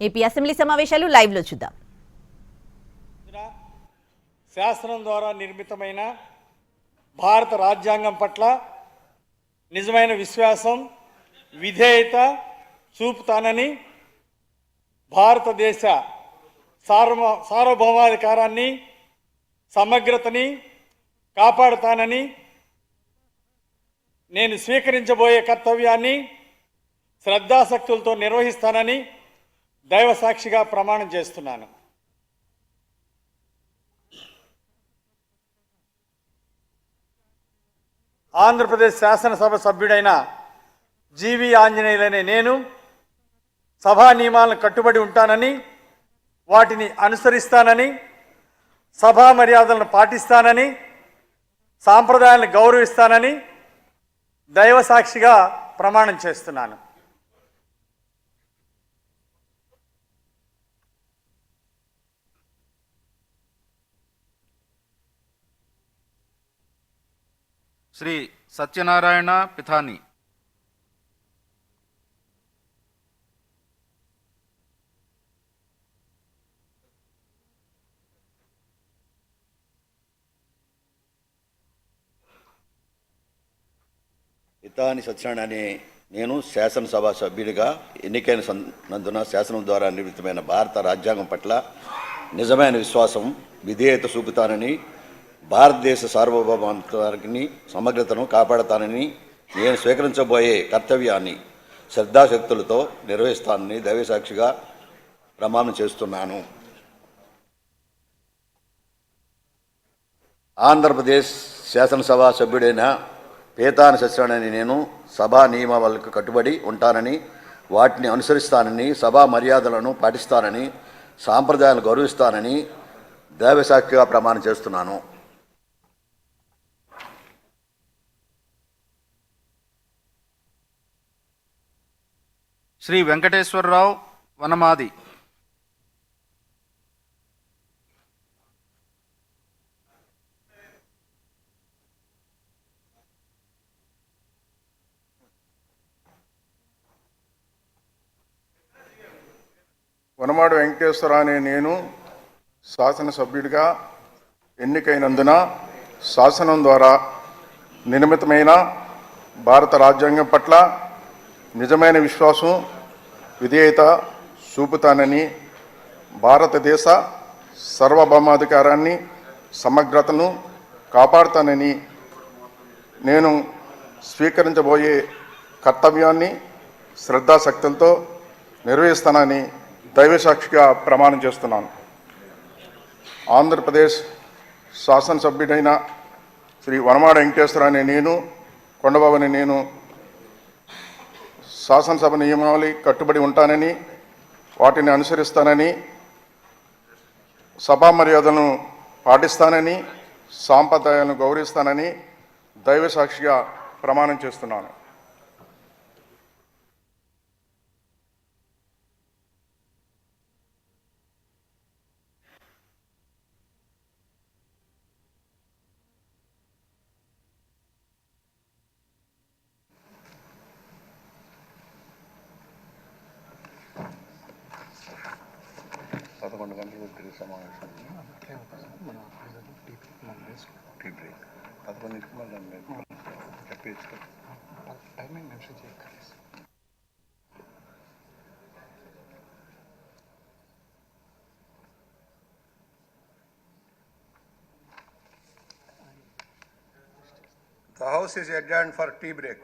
AP assembly సమావేశాలు live లో చూద్దాం. శాసనం ద్వారా నిర్మితమైన భారత రాజ్యాంగం పట్ల నిజమైన విశ్వాసం, విధేయత చూపుతానని, భారతదేశ సార్వభౌమాధికారాన్ని, సమగ్రతని కాపాడుతానని, నేను స్వీకరించబోయే కర్తవ్యాన్ని శ్రద్ధాశక్తులతో నిర్వహిస్తానని దైవ సాక్షిగా ప్రమాణం చేస్తున్నాను. ఆంధ్రప్రదేశ్ శాసనసభ సభ్యుడైన జీవి ఆంజనేయులనే నేను సభా నియమాలను కట్టుబడి ఉంటానని, వాటిని అనుసరిస్తానని, సభా మర్యాదలను పాటిస్తానని, సాంప్రదాయాలను గౌరవిస్తానని దైవ సాక్షిగా ప్రమాణం చేస్తున్నాను. శ్రీ సత్యనారాయణ పిథాని. పితాని సత్యనారాయణ అనే నేను శాసనసభ సభ్యుడిగా ఎన్నికైనందున శాసనం ద్వారా నిర్మితమైన భారత రాజ్యాంగం పట్ల నిజమైన విశ్వాసం, విధేయత చూపుతానని, భారతదేశ సార్వభౌమాధికారాన్ని, సమగ్రతను కాపాడతానని, నేను స్వీకరించబోయే కర్తవ్యాన్ని శ్రద్ధాశక్తులతో నిర్వహిస్తానని దైవసాక్షిగా ప్రమాణం చేస్తున్నాను. ఆంధ్రప్రదేశ్ శాసనసభ సభ్యుడైన పితాని సత్యనారాయణ నేను సభా నియమావళికి కట్టుబడి ఉంటానని, వాటిని అనుసరిస్తానని, సభా మర్యాదలను పాటిస్తానని, సాంప్రదాయాలను గౌరవిస్తానని దైవసాక్షిగా ప్రమాణం చేస్తున్నాను. శ్రీ వెంకటేశ్వరరావు వనమాది. వనమాడి వెంకటేశ్వర అనే నేను శాసనసభ్యుడిగా ఎన్నికైనందున శాసనం ద్వారా నిర్మితమైన భారత రాజ్యాంగం పట్ల నిజమైన విశ్వాసం, విధేయత చూపుతానని, భారతదేశ సార్వభౌమాధికారాన్ని, సమగ్రతను కాపాడుతానని, నేను స్వీకరించబోయే కర్తవ్యాన్ని శ్రద్ధాశక్తులతో నిర్వహిస్తానని దైవసాక్షిగా ప్రమాణం చేస్తున్నాను. ఆంధ్రప్రదేశ్ శాసనసభ్యుడైన శ్రీ వనమాడి వెంకటేశ్వర అనే నేను, కొండబాబు అనే నేను శాసనసభ నియమావళి కట్టుబడి ఉంటానని, వాటిని అనుసరిస్తానని, సభా మర్యాదలను పాటిస్తానని, సాంప్రదాయాలను గౌరవిస్తానని దైవసాక్షిగా ప్రమాణం చేస్తున్నాను. The House is adjourned for tea break.